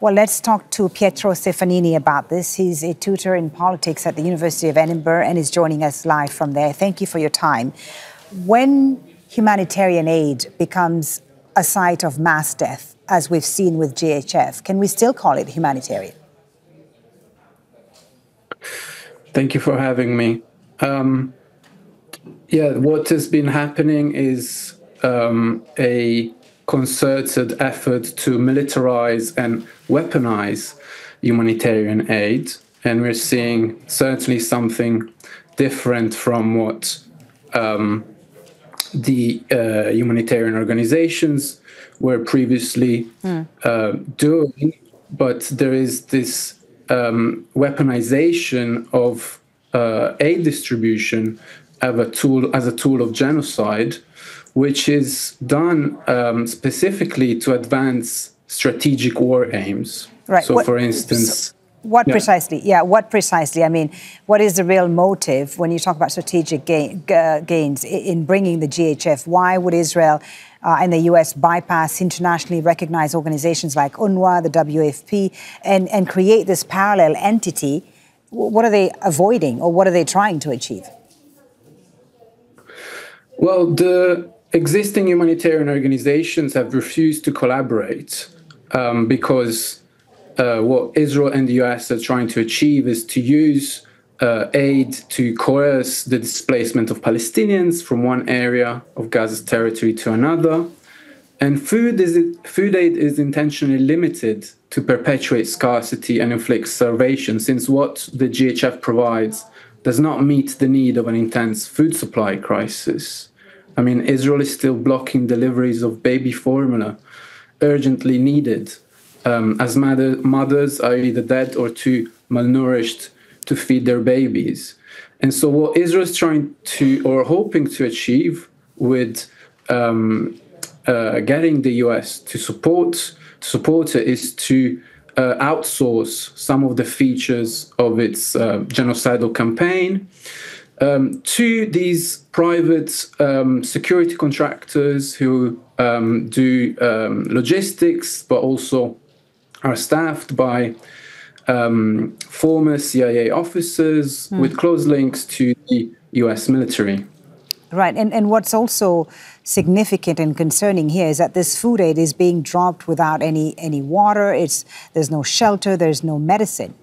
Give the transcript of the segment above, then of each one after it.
Well, let's talk to Pietro Stefanini about this. He's a tutor in politics at the University of Edinburgh and is joining us live from there. Thank you for your time. When humanitarian aid becomes a site of mass death, as we've seen with GHF, can we still call it humanitarian? Thank you for having me. What has been happening is a concerted effort to militarize and weaponize humanitarian aid. And we're seeing certainly something different from what the humanitarian organizations were previously doing. But there is this weaponization of aid distribution as a tool of genocide, which is done specifically to advance strategic war aims. Right. So, for instance... What precisely? Yeah, what precisely? I mean, what is the real motive when you talk about strategic gains in bringing the GHF? Why would Israel and the U.S. bypass internationally recognized organizations like UNRWA, the WFP, and create this parallel entity? What are they avoiding, or what are they trying to achieve? Well, the existing humanitarian organizations have refused to collaborate because what Israel and the US are trying to achieve is to use aid to coerce the displacement of Palestinians from one area of Gaza's territory to another. And food aid is intentionally limited to perpetuate scarcity and inflict starvation, since what the GHF provides does not meet the need of an intense food supply crisis. I mean, Israel is still blocking deliveries of baby formula urgently needed, as mothers are either dead or too malnourished to feed their babies. And so what Israel is trying to, or hoping to achieve with getting the US to support it, is to outsource some of the features of its genocidal campaign to these private security contractors who do logistics, but also are staffed by former CIA officers with close links to the US military. Right. And what's also significant and concerning here is that this food aid is being dropped without any water. There's no shelter, there's no medicine.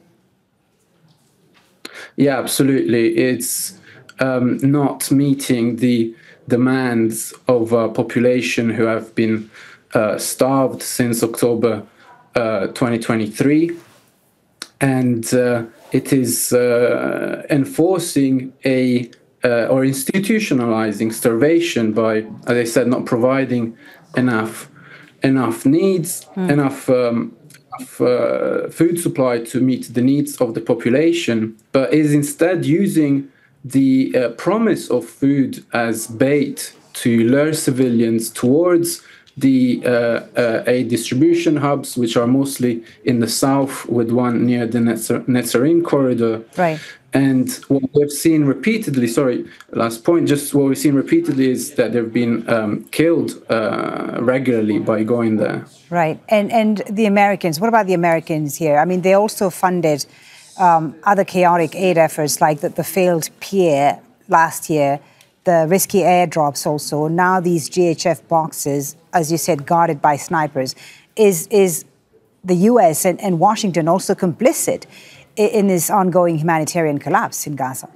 Yeah, absolutely. It's not meeting the demands of a population who have been starved since October 2023. And it is enforcing or institutionalizing starvation by, as I said, not providing enough needs, enough food supply to meet the needs of the population, but is instead using the promise of food as bait to lure civilians towards the aid distribution hubs, which are mostly in the south, with one near the Netzarim corridor. Right. And what we've seen repeatedly, last point, just what we've seen repeatedly is that they've been killed regularly by going there. Right. And the Americans, what about the Americans here? I mean, they also funded other chaotic aid efforts like the failed Pierre last year, the risky airdrops also. Now these GHF boxes, as you said, guarded by snipers. Is the US and Washington also complicit in this ongoing humanitarian collapse in Gaza?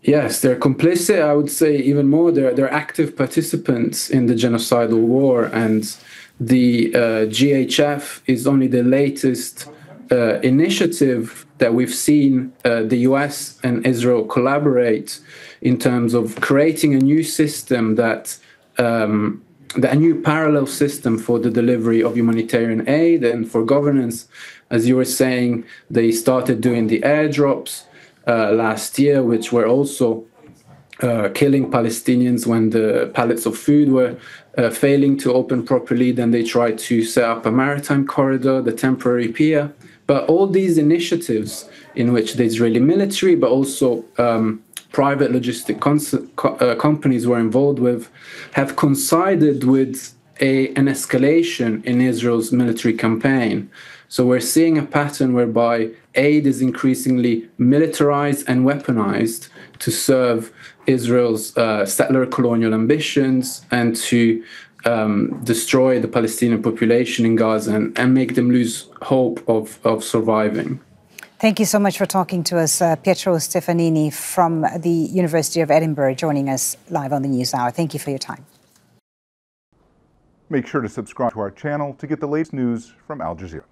Yes, they're complicit. I would say even more, they're active participants in the genocidal war. And the GHF is only the latest initiative that we've seen the US and Israel collaborate in terms of creating a new system a new parallel system for the delivery of humanitarian aid and for governance. As you were saying, they started doing the airdrops last year, which were also killing Palestinians when the pallets of food were failing to open properly. Then they tried to set up a maritime corridor, the temporary pier. But all these initiatives in which the Israeli military, but also private logistic companies were involved with, have coincided with an escalation in Israel's military campaign. So we're seeing a pattern whereby aid is increasingly militarized and weaponized to serve Israel's settler colonial ambitions and to destroy the Palestinian population in Gaza and make them lose hope of surviving. Thank you so much for talking to us, Pietro Stefanini from the University of Edinburgh, joining us live on the News Hour. Thank you for your time. Make sure to subscribe to our channel to get the latest news from Al Jazeera.